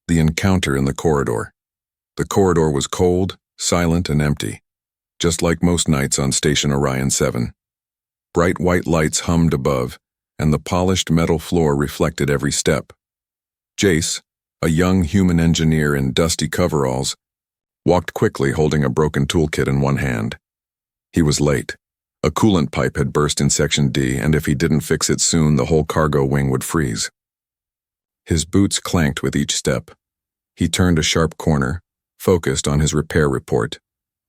The encounter in the corridor. The corridor was cold, silent, and empty, just like most nights on Station Orion 7. Bright white lights hummed above, and the polished metal floor reflected every step. Jace, a young human engineer in dusty coveralls, walked quickly holding a broken toolkit in one hand. He was late. A coolant pipe had burst in Section D, and if he didn't fix it soon, the whole cargo wing would freeze. His boots clanked with each step. He turned a sharp corner, focused on his repair report,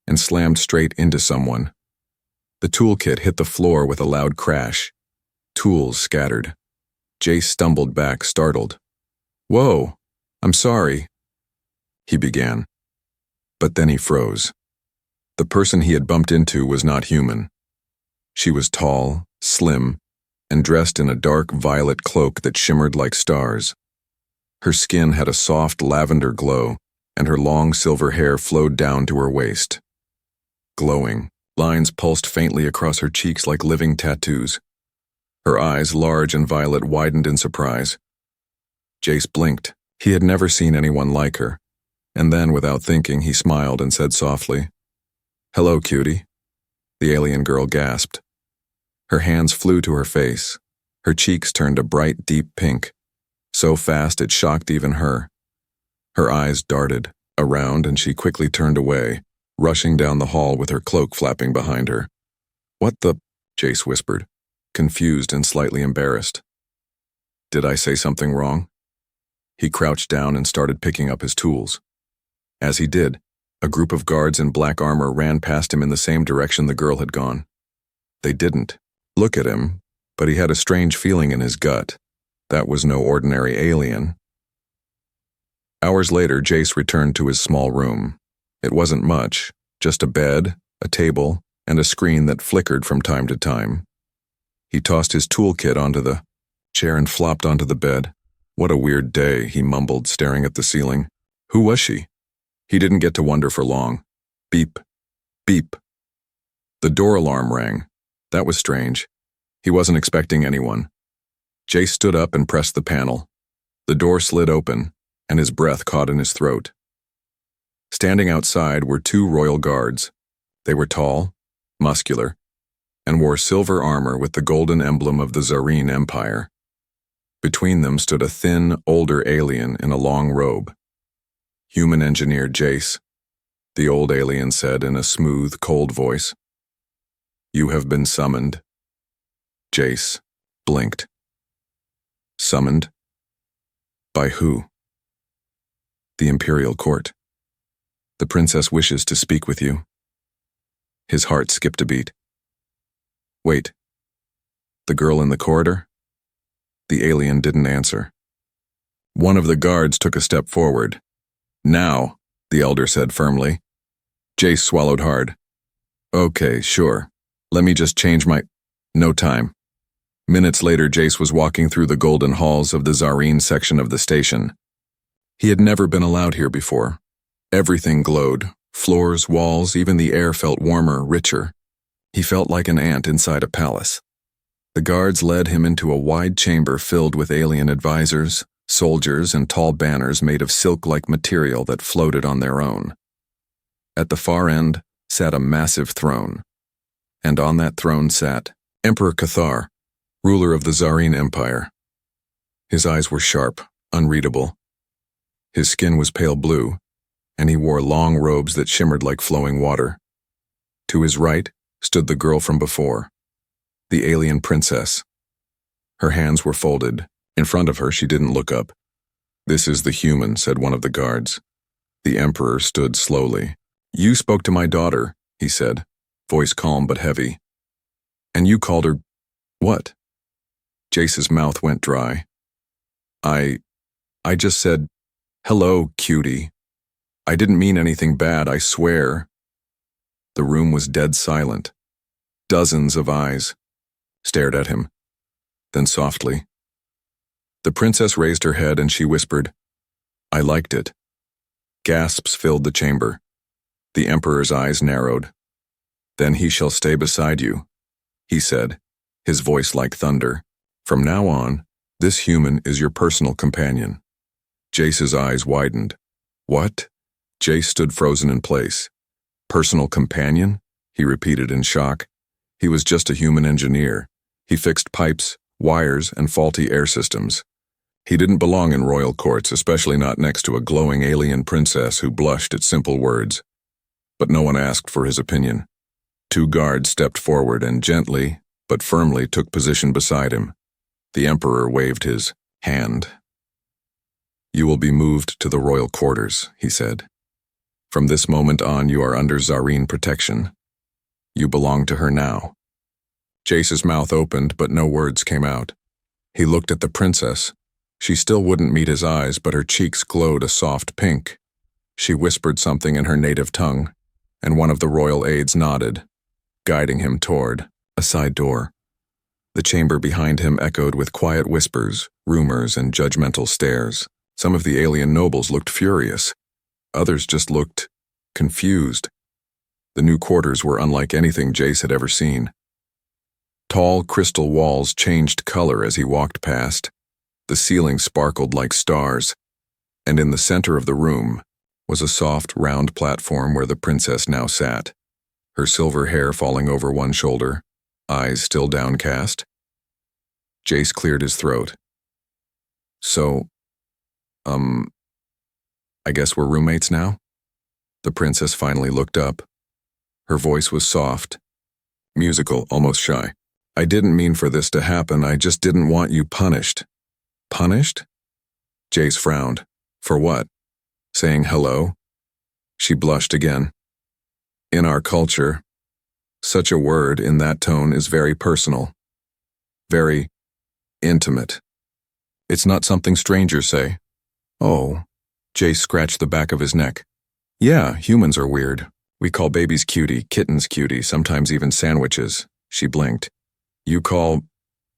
and slammed straight into someone. The toolkit hit the floor with a loud crash. Tools scattered. Jace stumbled back, startled. "Whoa, I'm sorry," he began. But then he froze. The person he had bumped into was not human. She was tall, slim, and dressed in a dark violet cloak that shimmered like stars. Her skin had a soft lavender glow, and her long silver hair flowed down to her waist. Glowing, lines pulsed faintly across her cheeks like living tattoos. Her eyes, large and violet, widened in surprise. Jace blinked. He had never seen anyone like her, and then, without thinking, he smiled and said softly, "Hello, cutie." The alien girl gasped. Her hands flew to her face. Her cheeks turned a bright, deep pink, so fast it shocked even her. Her eyes darted around and she quickly turned away, rushing down the hall with her cloak flapping behind her. "What the?" Jace whispered, confused and slightly embarrassed. "Did I say something wrong?" He crouched down and started picking up his tools. As he did, a group of guards in black armor ran past him in the same direction the girl had gone. They didn't look at him, but he had a strange feeling in his gut. That was no ordinary alien. Hours later, Jace returned to his small room. It wasn't much, just a bed, a table, and a screen that flickered from time to time. He tossed his toolkit onto the chair and flopped onto the bed. "What a weird day," he mumbled, staring at the ceiling. Who was she? He didn't get to wonder for long. Beep. Beep. The door alarm rang. That was strange. He wasn't expecting anyone. Jace stood up and pressed the panel. The door slid open, and his breath caught in his throat. Standing outside were two royal guards. They were tall, muscular, and wore silver armor with the golden emblem of the Zareen Empire. Between them stood a thin, older alien in a long robe. "Human engineer Jace," the old alien said in a smooth, cold voice. "You have been summoned." Jace blinked. Summoned? By who? "The Imperial Court. The princess wishes to speak with you." His heart skipped a beat. "Wait. The girl in the corridor?" The alien didn't answer. One of the guards took a step forward. "Now," the elder said firmly. Jace swallowed hard. "Okay, sure. Let me just change my—" No time. Minutes later, Jace was walking through the golden halls of the Zareen section of the station. He had never been allowed here before. Everything glowed. Floors, walls, even the air felt warmer, richer. He felt like an ant inside a palace. The guards led him into a wide chamber filled with alien advisors, soldiers, and tall banners made of silk-like material that floated on their own. At the far end sat a massive throne, and on that throne sat Emperor Cathar, ruler of the Zareen Empire. His eyes were sharp, unreadable. His skin was pale blue, and he wore long robes that shimmered like flowing water. To his right stood the girl from before, the alien princess. Her hands were folded. In front of her, she didn't look up. "This is the human," said one of the guards. The emperor stood slowly. "You spoke to my daughter," he said, voice calm but heavy. "And you called her what?" Jace's mouth went dry. I just said, 'Hello, cutie.' I didn't mean anything bad, I swear." The room was dead silent. Dozens of eyes stared at him. Then softly, the princess raised her head and she whispered, "I liked it." Gasps filled the chamber. The emperor's eyes narrowed. "Then he shall stay beside you," he said, his voice like thunder. "From now on, this human is your personal companion." Jace's eyes widened. What? Jace stood frozen in place. Personal companion? He repeated in shock. He was just a human engineer. He fixed pipes, wires, and faulty air systems. He didn't belong in royal courts, especially not next to a glowing alien princess who blushed at simple words. But no one asked for his opinion. 2 guards stepped forward and gently, but firmly took position beside him. The Emperor waved his hand. You will be moved to the royal quarters, he said. From this moment on, you are under Zarine protection. You belong to her now. Jace's mouth opened, but no words came out. He looked at the princess. She still wouldn't meet his eyes, but her cheeks glowed a soft pink. She whispered something in her native tongue, and one of the royal aides nodded, guiding him toward a side door. The chamber behind him echoed with quiet whispers, rumors, and judgmental stares. Some of the alien nobles looked furious. Others just looked confused. The new quarters were unlike anything Jace had ever seen. Tall crystal walls changed color as he walked past. The ceiling sparkled like stars, and in the center of the room was a soft, round platform where the princess now sat, her silver hair falling over one shoulder, eyes still downcast. Jace cleared his throat. So, I guess we're roommates now? The princess finally looked up. Her voice was soft, musical, almost shy. I didn't mean for this to happen, I just didn't want you punished. Punished? Jace frowned. For what? Saying hello? She blushed again. In our culture, such a word in that tone is very personal. Very intimate. It's not something strangers say. Oh, Jace scratched the back of his neck. Yeah, humans are weird. We call babies cutie, kittens cutie, sometimes even sandwiches. She blinked. You call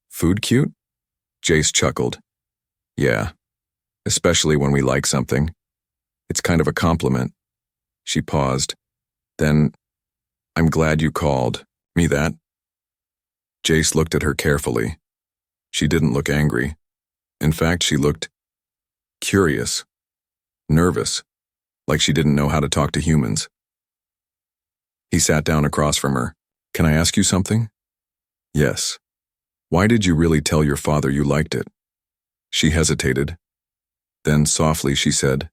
food cute? Jace chuckled. Yeah, especially when we like something. It's kind of a compliment. She paused. Then, I'm glad you called me that. Jace looked at her carefully. She didn't look angry. In fact, she looked curious, nervous, like she didn't know how to talk to humans. He sat down across from her. Can I ask you something? Yes. Why did you really tell your father you liked it? She hesitated. Then softly she said,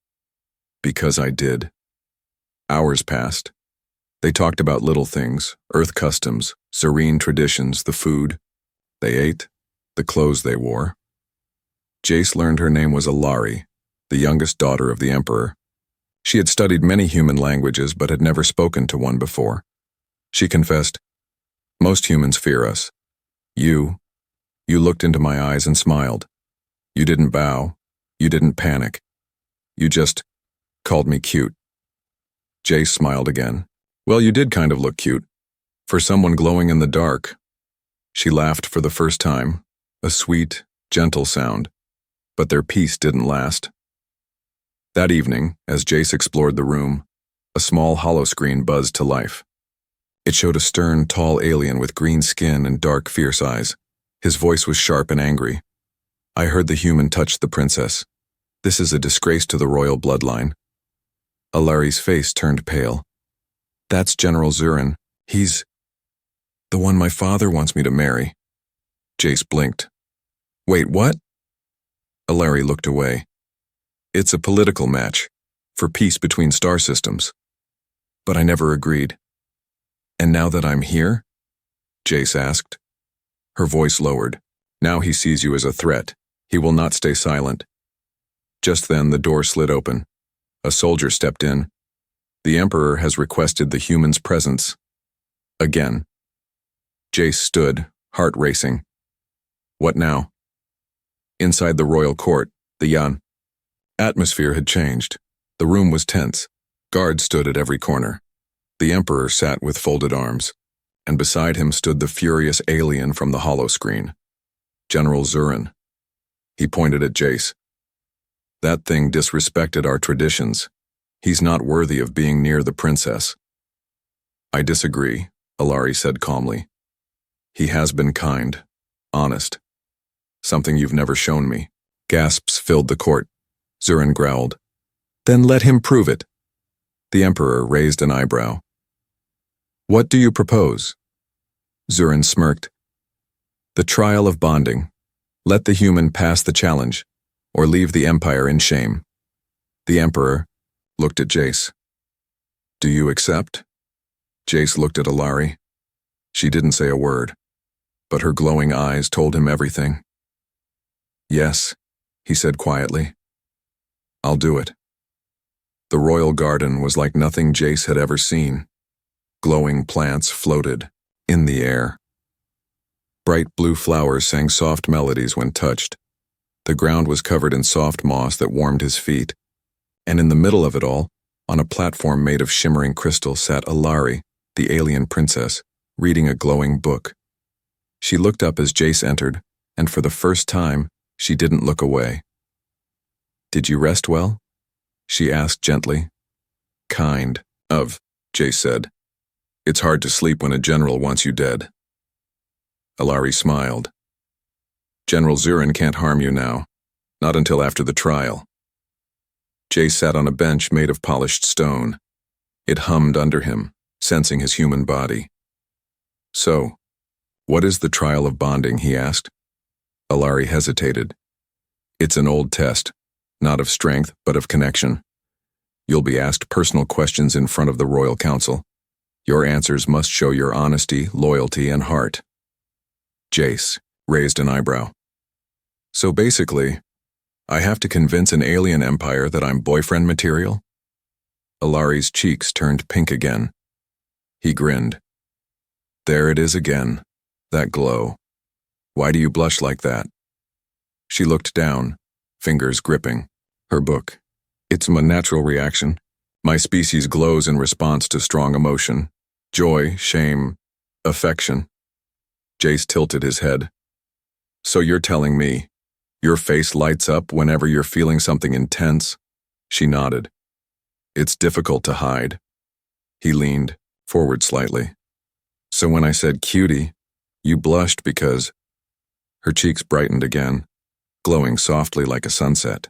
Because I did. Hours passed. They talked about little things, Earth customs, serene traditions, the food they ate, the clothes they wore. Jace learned her name was Alari, the youngest daughter of the Emperor. She had studied many human languages but had never spoken to one before. She confessed, Most humans fear us. You looked into my eyes and smiled. You didn't bow. You didn't panic. You just called me cute. Jace smiled again. Well, you did kind of look cute. For someone glowing in the dark. She laughed for the first time, a sweet, gentle sound. But their peace didn't last. That evening, as Jace explored the room, a small holoscreen buzzed to life. It showed a stern, tall alien with green skin and dark, fierce eyes. His voice was sharp and angry. I heard the human touch the princess. This is a disgrace to the royal bloodline. Alari's face turned pale. That's General Zurin. He's the one my father wants me to marry. Jace blinked. Wait, what? Alari looked away. It's a political match, for peace between star systems. But I never agreed. And now that I'm here? Jace asked. Her voice lowered. Now he sees you as a threat. He will not stay silent. Just then the door slid open. A soldier stepped in. The Emperor has requested the human's presence. Again. Jace stood, heart racing. What now? Inside the royal court, the Yan. Atmosphere had changed. The room was tense. Guards stood at every corner. The Emperor sat with folded arms, and beside him stood the furious alien from the holoscreen, General Zurin. He pointed at Jace. That thing disrespected our traditions. He's not worthy of being near the princess. I disagree, Alari said calmly. He has been kind, honest. Something you've never shown me. Gasps filled the court. Zurin growled. Then let him prove it. The Emperor raised an eyebrow. What do you propose? Zurin smirked. The trial of bonding. Let the human pass the challenge, or leave the Empire in shame. The Emperor looked at Jace. Do you accept? Jace looked at Alari. She didn't say a word, but her glowing eyes told him everything. Yes, he said quietly. I'll do it. The royal garden was like nothing Jace had ever seen. Glowing plants floated in the air. Bright blue flowers sang soft melodies when touched. The ground was covered in soft moss that warmed his feet. And in the middle of it all, on a platform made of shimmering crystal, sat Alari, the alien princess, reading a glowing book. She looked up as Jace entered, and for the first time, she didn't look away. Did you rest well? She asked gently. Kind of, Jace said. It's hard to sleep when a general wants you dead. Alari smiled. General Zurin can't harm you now, not until after the trial. Jace sat on a bench made of polished stone. It hummed under him, sensing his human body. So, what is the trial of bonding, he asked. Alari hesitated. It's an old test, not of strength, but of connection. You'll be asked personal questions in front of the Royal Council. Your answers must show your honesty, loyalty, and heart. Jace raised an eyebrow. So basically, I have to convince an alien empire that I'm boyfriend material? Alari's cheeks turned pink again. He grinned. There it is again, that glow. Why do you blush like that? She looked down, fingers gripping. Her book. It's my natural reaction. My species glows in response to strong emotion. Joy, shame, affection. Jace tilted his head. So you're telling me, your face lights up whenever you're feeling something intense? She nodded. It's difficult to hide. He leaned forward slightly. So when I said cutie, you blushed because... Her cheeks brightened again, glowing softly like a sunset.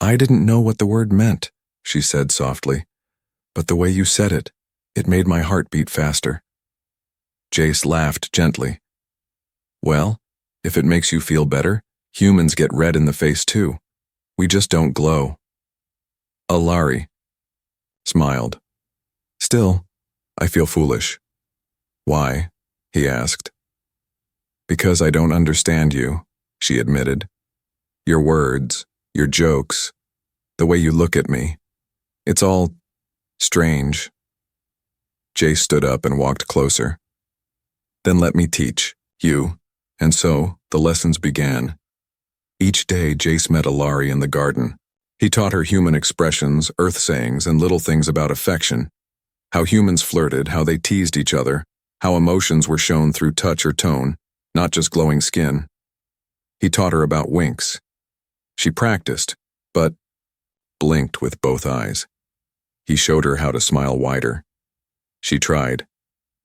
I didn't know what the word meant, she said softly. But the way you said it, it made my heart beat faster. Jace laughed gently. Well, if it makes you feel better, humans get red in the face too. We just don't glow. Alari smiled. Still, I feel foolish. Why? He asked. Because I don't understand you, she admitted. Your words, your jokes, the way you look at me. It's all strange. Jace stood up and walked closer. Then let me teach you. And so, the lessons began. Each day, Jace met Alari in the garden. He taught her human expressions, earth sayings, and little things about affection. How humans flirted, how they teased each other, how emotions were shown through touch or tone, not just glowing skin. He taught her about winks. She practiced, but blinked with both eyes. He showed her how to smile wider. She tried,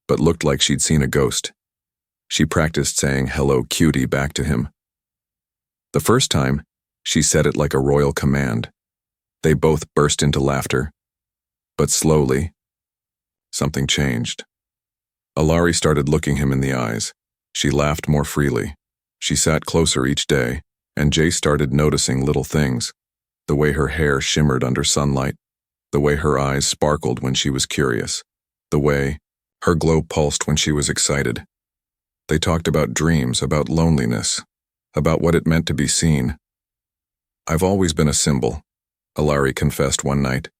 but looked like she'd seen a ghost. She practiced saying hello cutie back to him. The first time, she said it like a royal command. They both burst into laughter. But slowly, something changed. Alari started looking him in the eyes. She laughed more freely. She sat closer each day, and Jace started noticing little things. The way her hair shimmered under sunlight. The way her eyes sparkled when she was curious. The way her glow pulsed when she was excited. They talked about dreams, about loneliness, about what it meant to be seen. I've always been a symbol, Alari confessed one night.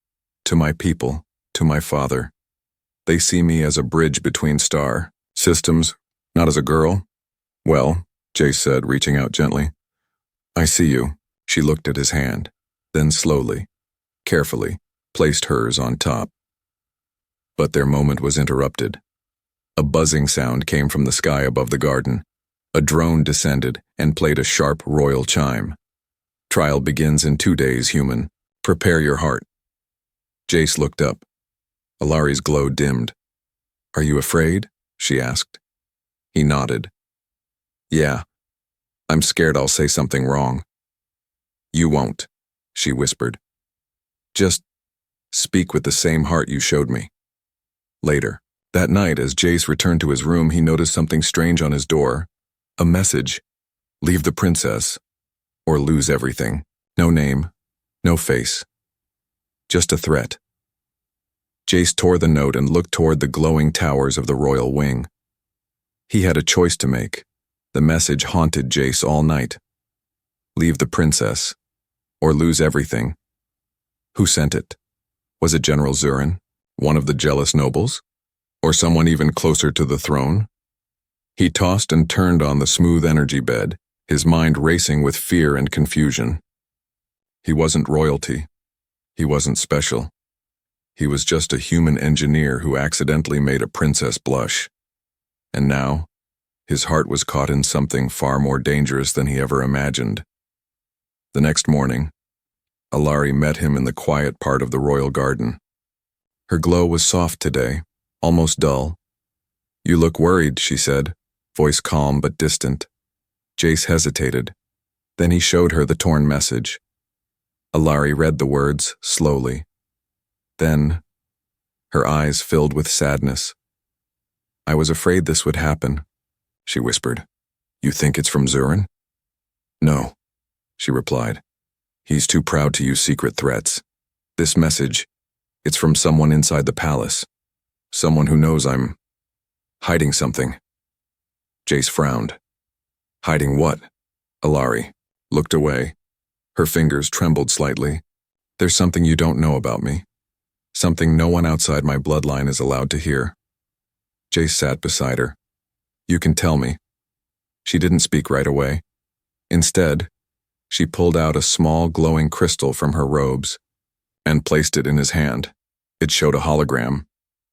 To my people, to my father. They see me as a bridge between star systems, not as a girl. Well, Jace said, reaching out gently. I see you. She looked at his hand, then slowly, carefully, placed hers on top. But their moment was interrupted. A buzzing sound came from the sky above the garden. A drone descended and played a sharp royal chime. Trial begins in 2 days, human. Prepare your heart. Jace looked up. Alari's glow dimmed. Are you afraid? She asked. He nodded. Yeah. I'm scared I'll say something wrong. You won't. she whispered. Just speak with the same heart you showed me. Later, that night, as Jace returned to his room, he noticed something strange on his door. A message. Leave the princess, or lose everything. No name, no face. Just a threat. Jace tore the note and looked toward the glowing towers of the royal wing. He had a choice to make. The message haunted Jace all night. Leave the princess, or lose everything. Who sent it? Was it General Zurin, one of the jealous nobles? Or someone even closer to the throne? He tossed and turned on the smooth energy bed, his mind racing with fear and confusion. He wasn't royalty. He wasn't special. He was just a human engineer who accidentally made a princess blush. And now, his heart was caught in something far more dangerous than he ever imagined. The next morning, Alari met him in the quiet part of the royal garden. Her glow was soft today, almost dull. You look worried, she said, voice calm but distant. Jace hesitated. Then he showed her the torn message. Alari read the words slowly. Then, her eyes filled with sadness. I was afraid this would happen, she whispered. You think it's from Zurin? No, she replied. He's too proud to use secret threats. This message, it's from someone inside the palace. Someone who knows I'm hiding something. Jace frowned. Hiding what? Alari looked away. Her fingers trembled slightly. There's something you don't know about me. Something no one outside my bloodline is allowed to hear. Jace sat beside her. You can tell me. She didn't speak right away. Instead, she pulled out a small glowing crystal from her robes and placed it in his hand. It showed a hologram,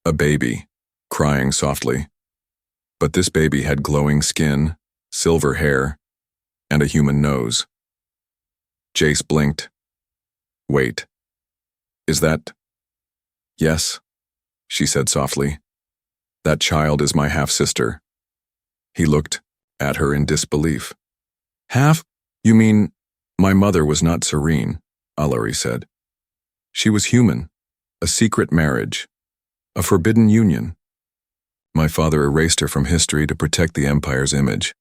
a baby, crying softly. But this baby had glowing skin, silver hair, and a human nose. Jace blinked. Wait. Is that... Yes, she said softly. That child is my half-sister. He looked at her in disbelief. Half? You mean... My mother was not Serene, Alari said. She was human, a secret marriage, a forbidden union. My father erased her from history to protect the Empire's image.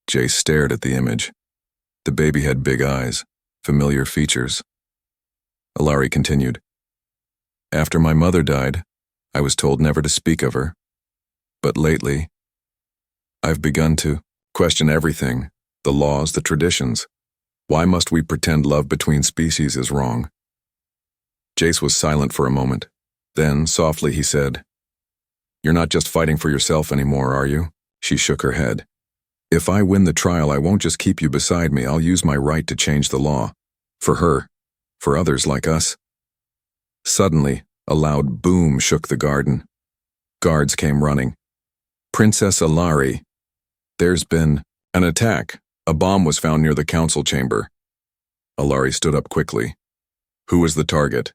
Jace stared at the image. The baby had big eyes, familiar features. Alari continued. After my mother died, I was told never to speak of her. But lately, I've begun to question everything, the laws, the traditions. Why must we pretend love between species is wrong? Jace was silent for a moment. Then, softly, he said, You're not just fighting for yourself anymore, are you? She shook her head. If I win the trial, I won't just keep you beside me. I'll use my right to change the law. For her. For others like us. Suddenly, a loud boom shook the garden. Guards came running. Princess Alari. There's been an attack. A bomb was found near the council chamber. Alari stood up quickly. Who was the target?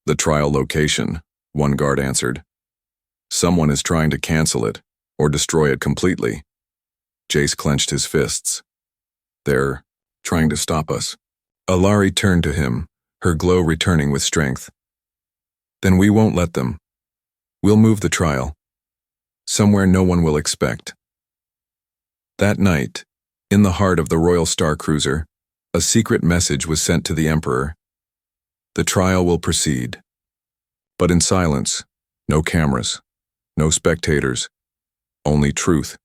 The trial location, one guard answered. Someone is trying to cancel it, or destroy it completely. Jace clenched his fists. They're trying to stop us. Alari turned to him, her glow returning with strength. Then we won't let them. We'll move the trial. Somewhere no one will expect. That night, in the heart of the Royal Star Cruiser, a secret message was sent to the Emperor. The trial will proceed. But in silence, no cameras, no spectators, only truth.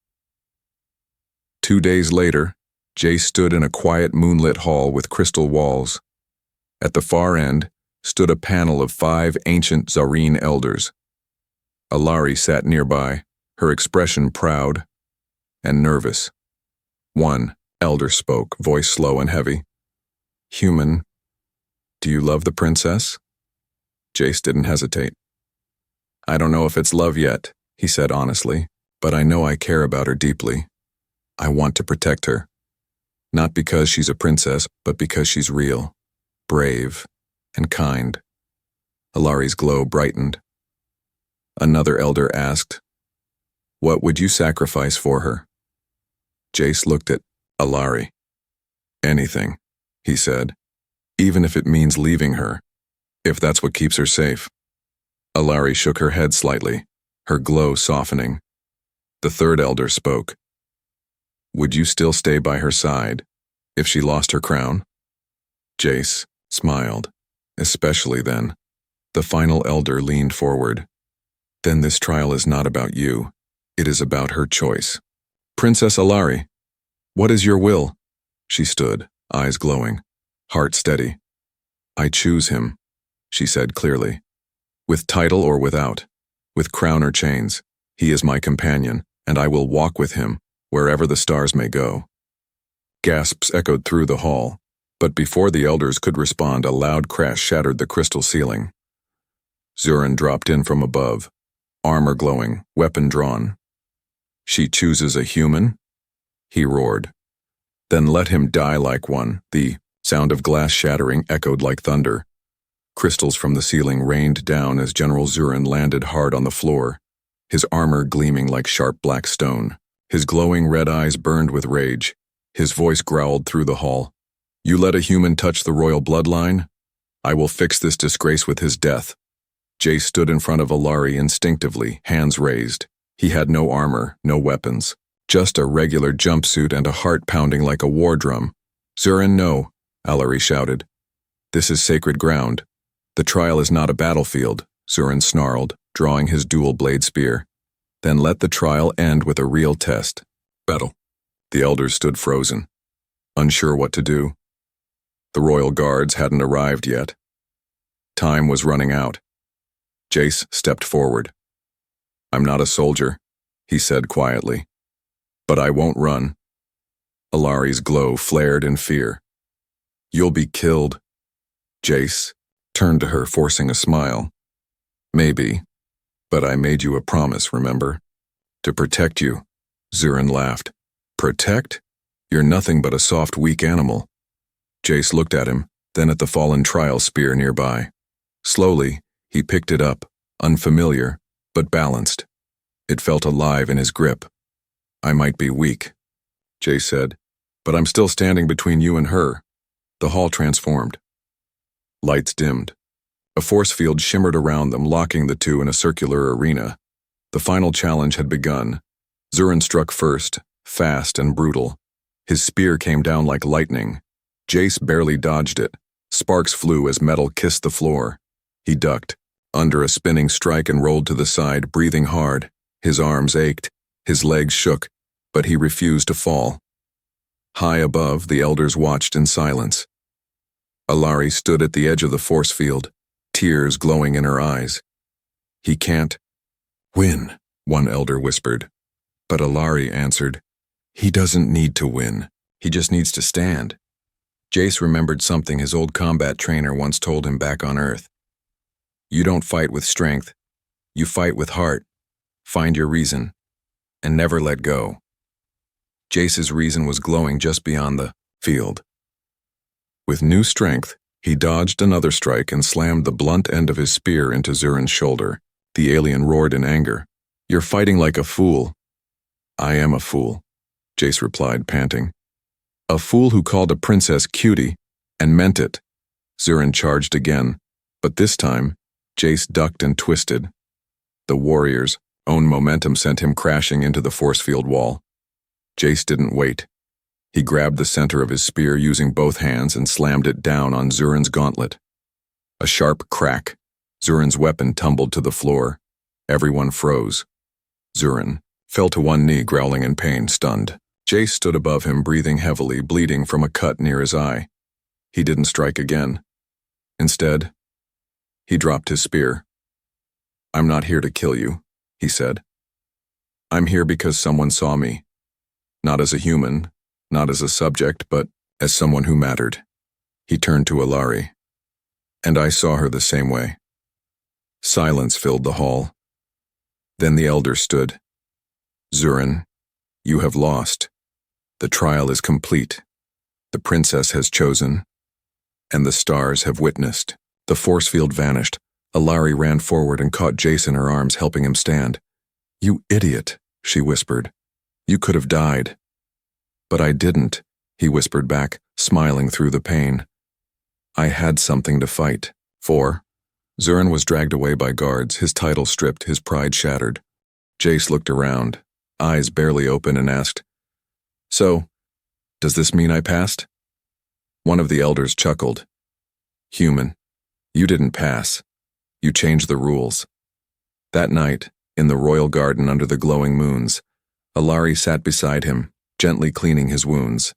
2 days later, Jace stood in a quiet moonlit hall with crystal walls. At the far end stood a panel of 5 ancient Zareen elders. Alari sat nearby, her expression proud and nervous. One elder spoke, voice slow and heavy. Human, do you love the princess? Jace didn't hesitate. I don't know if it's love yet, he said honestly, but I know I care about her deeply. I want to protect her. Not because she's a princess, but because she's real, brave, and kind. Alari's glow brightened. Another elder asked, What would you sacrifice for her? Jace looked at Alari. Anything, he said. even if it means leaving her, if that's what keeps her safe. Alari shook her head slightly, her glow softening. The third elder spoke. Would you still stay by her side, if she lost her crown? Jace smiled, especially then. The final elder leaned forward. Then this trial is not about you. It is about her choice. Princess Alari, what is your will? She stood, eyes glowing, heart steady. I choose him, she said clearly. With title or without, with crown or chains, he is my companion, and I will walk with him, wherever the stars may go. Gasps echoed through the hall, but before the elders could respond, a loud crash shattered the crystal ceiling. Zurin dropped in from above, armor glowing, weapon drawn. She chooses a human? He roared. Then let him die like one. The sound of glass shattering echoed like thunder. Crystals from the ceiling rained down as General Zurin landed hard on the floor, his armor gleaming like sharp black stone. His glowing red eyes burned with rage. His voice growled through the hall. You let a human touch the royal bloodline? I will fix this disgrace with his death. Jace stood in front of Alari instinctively, hands raised. He had no armor, no weapons, just a regular jumpsuit and a heart pounding like a war drum. Zurin, no, Alari shouted. This is sacred ground. The trial is not a battlefield, Zurin snarled, drawing his dual-blade spear. Then let the trial end with a real test. Battle. The elders stood frozen, unsure what to do. The royal guards hadn't arrived yet. Time was running out. Jace stepped forward. I'm not a soldier, he said quietly. But I won't run. Alari's glow flared in fear. You'll be killed. Jace turned to her, forcing a smile. Maybe, but I made you a promise, remember? To protect you. Zurin laughed. Protect? You're nothing but a soft, weak animal. Jace looked at him, then at the fallen trial spear nearby. Slowly, he picked it up, unfamiliar, but balanced. It felt alive in his grip. I might be weak, Jace said, but I'm still standing between you and her. The hall transformed. Lights dimmed. A force field shimmered around them, locking the two in a circular arena. The final challenge had begun. Zurin struck first, fast and brutal. His spear came down like lightning. Jace barely dodged it. Sparks flew as metal kissed the floor. He ducked, under a spinning strike, and rolled to the side, breathing hard. His arms ached, his legs shook, but he refused to fall. High above, the elders watched in silence. Alari stood at the edge of the force field, tears glowing in her eyes. He can't win, one elder whispered. But Alari answered, he doesn't need to win. He just needs to stand. Jace remembered something his old combat trainer once told him back on Earth. You don't fight with strength. You fight with heart. Find your reason, and never let go. Jace's reason was glowing just beyond the field. With new strength, he dodged another strike and slammed the blunt end of his spear into Zurin's shoulder. The alien roared in anger. You're fighting like a fool. I am a fool, Jace replied, panting. A fool who called a princess cutie, and meant it. Zurin charged again, but this time, Jace ducked and twisted. The warrior's own momentum sent him crashing into the force field wall. Jace didn't wait. He grabbed the center of his spear using both hands and slammed it down on Zurin's gauntlet. A sharp crack. Zurin's weapon tumbled to the floor. Everyone froze. Zurin fell to one knee, growling in pain, stunned. Jace stood above him, breathing heavily, bleeding from a cut near his eye. He didn't strike again. Instead, he dropped his spear. I'm not here to kill you, he said. I'm here because someone saw me. Not as a human, not as a subject, but as someone who mattered. He turned to Alari. And I saw her the same way. Silence filled the hall. Then the elder stood. Zurin, you have lost. The trial is complete. The princess has chosen, and the stars have witnessed. The force field vanished. Alari ran forward and caught Jace in her arms, helping him stand. You idiot, she whispered. You could have died. But I didn't, he whispered back, smiling through the pain. I had something to fight for. Zurin was dragged away by guards, his title stripped, his pride shattered. Jace looked around, eyes barely open, and asked, "So, does this mean I passed?" One of the elders chuckled. "Human, you didn't pass. You changed the rules." That night, in the royal garden under the glowing moons, Alari sat beside him, gently cleaning his wounds.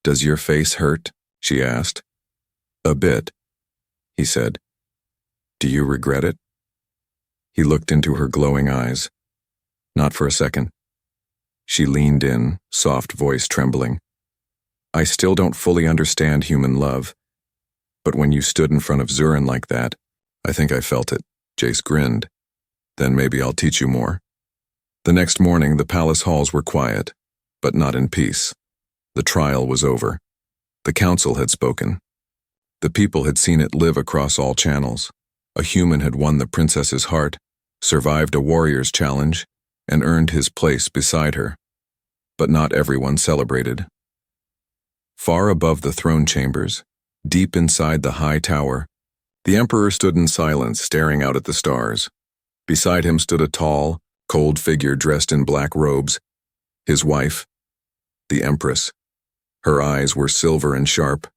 "Does your face hurt?" she asked. "A bit," he said. "Do you regret it?" He looked into her glowing eyes. Not for a second. She leaned in, soft voice trembling. "I still don't fully understand human love, but when you stood in front of Zurin like that, I think I felt it." Jace grinned. "Then maybe I'll teach you more." The next morning, the palace halls were quiet, but not in peace. The trial was over. The council had spoken. The people had seen it live across all channels. A human had won the princess's heart, survived a warrior's challenge, and earned his place beside her. But not everyone celebrated. Far above the throne chambers, deep inside the high tower, the emperor stood in silence, staring out at the stars. Beside him stood a tall, cold figure dressed in black robes, his wife, the empress. Her eyes were silver and sharp,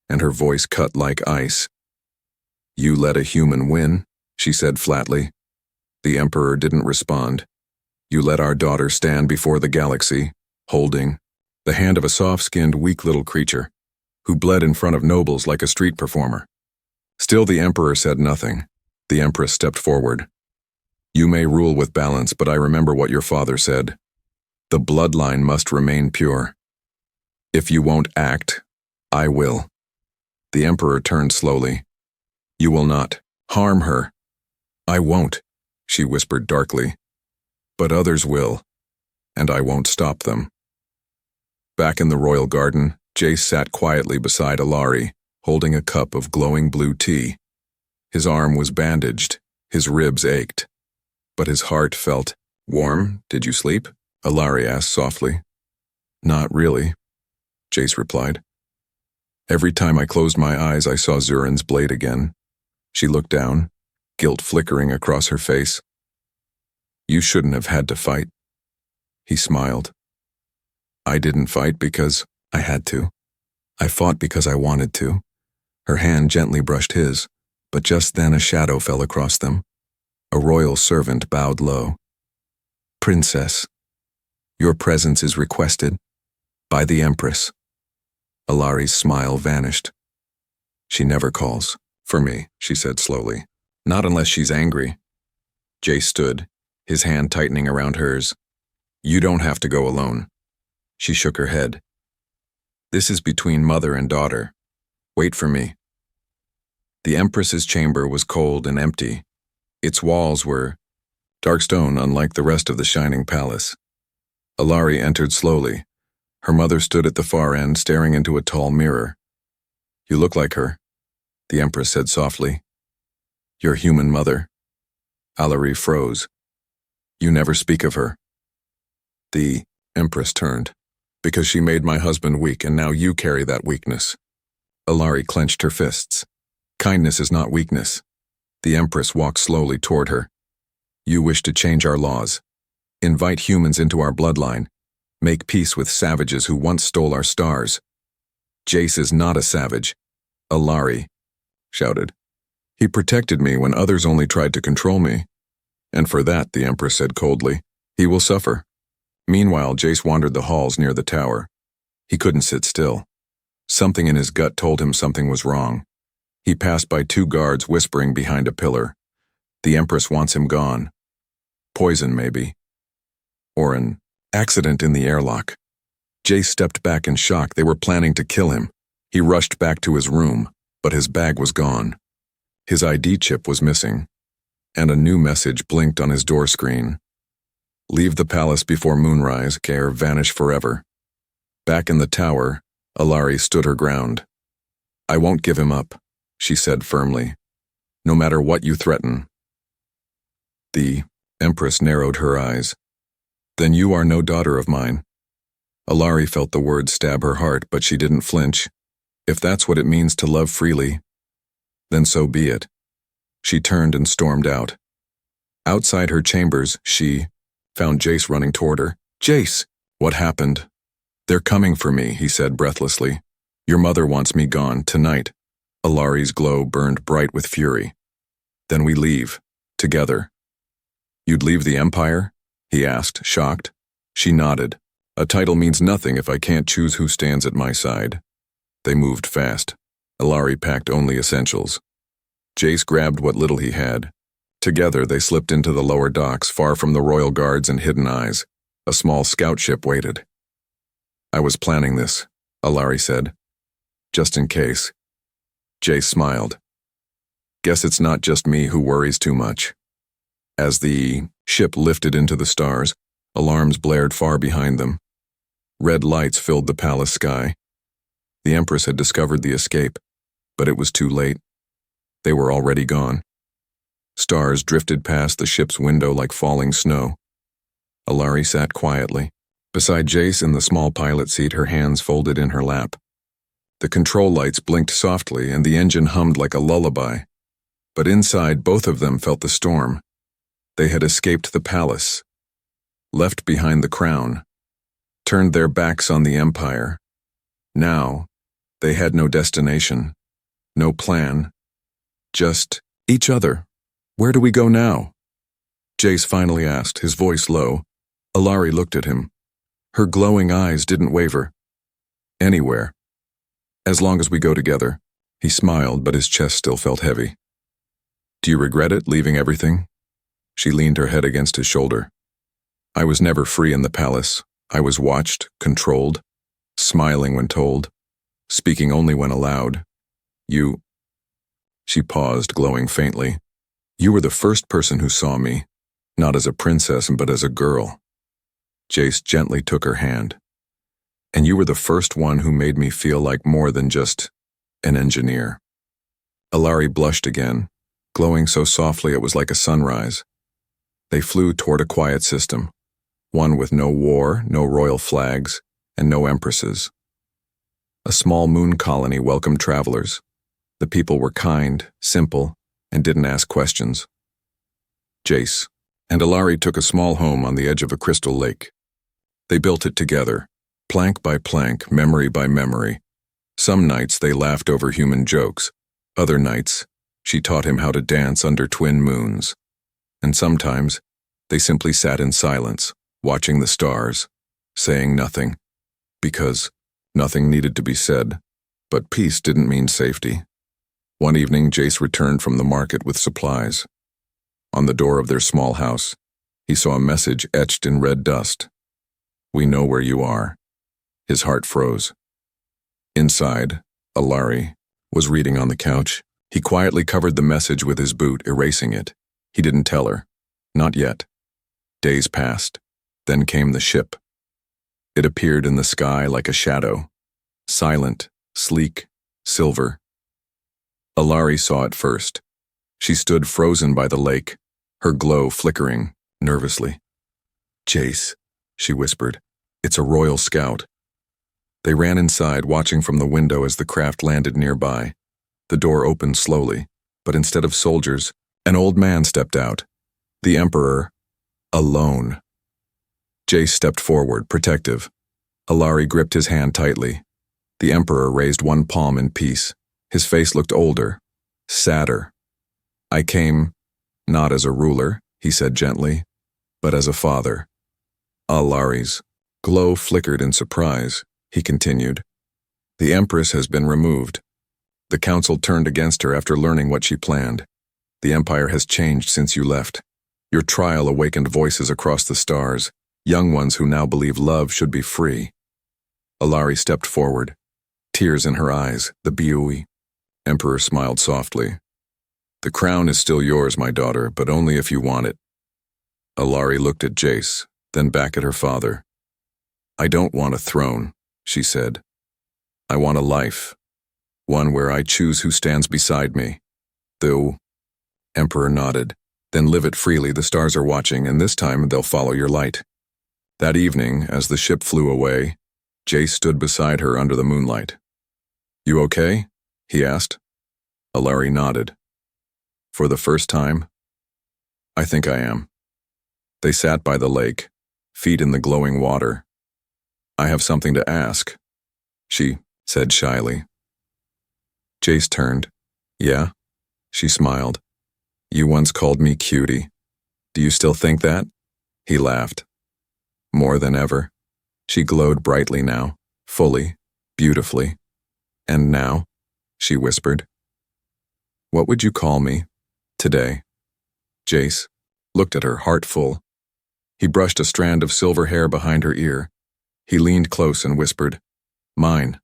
and her voice cut like ice. "You let a human win," she said flatly. The emperor didn't respond. "You let our daughter stand before the galaxy, holding the hand of a soft-skinned, weak little creature, who bled in front of nobles like a street performer." Still the emperor said nothing. The empress stepped forward. "You may rule with balance, but I remember what your father said. The bloodline must remain pure. If you won't act, I will." The emperor turned slowly. "You will not harm her." "I won't," she whispered darkly. "But others will, and I won't stop them." Back in the royal garden, Jace sat quietly beside Alari, holding a cup of glowing blue tea. His arm was bandaged, his ribs ached, but his heart felt warm. "Did you sleep?" Alari asked softly. "Not really," Jace replied. "Every time I closed my eyes, I saw Zurin's blade again." She looked down, guilt flickering across her face. "You shouldn't have had to fight." He smiled. "I didn't fight because I had to. I fought because I wanted to." Her hand gently brushed his, but just then a shadow fell across them. A royal servant bowed low. "Princess, your presence is requested by the Empress." Alari's smile vanished. "She never calls for me," she said slowly. "Not unless she's angry." Jace stood, his hand tightening around hers. "You don't have to go alone." She shook her head. "This is between mother and daughter. Wait for me." The Empress's chamber was cold and empty. Its walls were dark stone, unlike the rest of the shining palace. Alari entered slowly. Her mother stood at the far end, staring into a tall mirror. "You look like her," the Empress said softly. "Your human mother." Alari froze. "You never speak of her." The Empress turned. "Because she made my husband weak, and now you carry that weakness." Alari clenched her fists. "Kindness is not weakness." The Empress walked slowly toward her. "You wish to change our laws, invite humans into our bloodline, make peace with savages who once stole our stars." "Jace is not a savage," Alari shouted. "He protected me when others only tried to control me. And for that," the Empress said coldly, "he will suffer." Meanwhile, Jace wandered the halls near the tower. He couldn't sit still. Something in his gut told him something was wrong. He passed by 2 guards whispering behind a pillar. The Empress wants him gone. Poison, maybe. Or an accident in the airlock. Jace stepped back in shock. They were planning to kill him. He rushed back to his room, but his bag was gone. His ID chip was missing, and a new message blinked on his door screen. "Leave the palace before moonrise, or vanish forever." Back in the tower, Alari stood her ground. "I won't give him up," she said firmly. "No matter what you threaten." The Empress narrowed her eyes. "Then you are no daughter of mine." Alari felt the words stab her heart, but she didn't flinch. If that's what it means to love freely, then so be it. She turned and stormed out. Outside her chambers, she found Jace running toward her. Jace! What happened? They're coming for me, he said breathlessly. Your mother wants me gone, tonight. Alari's glow burned bright with fury. Then we leave, together. You'd leave the Empire? He asked, shocked. She nodded. A title means nothing if I can't choose who stands at my side. They moved fast. Alari packed only essentials. Jace grabbed what little he had. Together they slipped into the lower docks, far from the royal guards and hidden eyes. A small scout ship waited. I was planning this, Alari said. Just in case. Jace smiled. Guess it's not just me who worries too much. As the ship lifted into the stars, alarms blared far behind them. Red lights filled the palace sky. The Empress had discovered the escape, but it was too late. They were already gone. Stars drifted past the ship's window like falling snow. Alari sat quietly. Beside Jace in the small pilot seat, her hands folded in her lap. The control lights blinked softly and the engine hummed like a lullaby. But inside, both of them felt the storm. They had escaped the palace, left behind the crown, turned their backs on the Empire. Now, they had no destination, no plan, just each other. Where do we go now? Jace finally asked, his voice low. Alari looked at him. Her glowing eyes didn't waver. Anywhere. As long as we go together. He smiled, but his chest still felt heavy. Do you regret it, leaving everything? She leaned her head against his shoulder. I was never free in the palace. I was watched, controlled, smiling when told, speaking only when allowed. You... She paused, glowing faintly. You were the first person who saw me, not as a princess, but as a girl. Jace gently took her hand. And you were the first one who made me feel like more than just an engineer. Alari blushed again, glowing so softly it was like a sunrise. They flew toward a quiet system, one with no war, no royal flags, and no empresses. A small moon colony welcomed travelers. The people were kind, simple, and didn't ask questions. Jace and Alari took a small home on the edge of a crystal lake. They built it together, plank by plank, memory by memory. Some nights they laughed over human jokes. Other nights, she taught him how to dance under twin moons. And sometimes, they simply sat in silence, watching the stars, saying nothing, because nothing needed to be said. But peace didn't mean safety. One evening, Jace returned from the market with supplies. On the door of their small house, he saw a message etched in red dust. We know where you are. His heart froze. Inside, Alari was reading on the couch. He quietly covered the message with his boot, erasing it. He didn't tell her. Not yet. Days passed. Then came the ship. It appeared in the sky like a shadow. Silent, sleek, silver. Alari saw it first. She stood frozen by the lake, her glow flickering, nervously. Jace, she whispered. It's a royal scout. They ran inside, watching from the window as the craft landed nearby. The door opened slowly, but instead of soldiers, an old man stepped out. The Emperor, alone. Jace stepped forward, protective. Alari gripped his hand tightly. The Emperor raised one palm in peace. His face looked older, sadder. I came, not as a ruler, he said gently, but as a father. Alari's glow flickered in surprise. He continued. The Empress has been removed. The council turned against her after learning what she planned. The Empire has changed since you left. Your trial awakened voices across the stars, young ones who now believe love should be free. Alari stepped forward, tears in her eyes, the Biui. Emperor smiled softly. The crown is still yours, my daughter, but only if you want it. Alari looked at Jace, then back at her father. I don't want a throne, she said. I want a life, one where I choose who stands beside me. The Emperor nodded. Then live it freely, the stars are watching, and this time they'll follow your light. That evening, as the ship flew away, Jace stood beside her under the moonlight. You okay? He asked. Alari nodded. For the first time? I think I am. They sat by the lake, feet in the glowing water. I have something to ask, she said shyly. Jace turned. Yeah? She smiled. You once called me cutie. Do you still think that? He laughed. More than ever. She glowed brightly now, fully, beautifully. And now? She whispered. What would you call me? Today? Jace looked at her, heart full. He brushed a strand of silver hair behind her ear. He leaned close and whispered, Mine.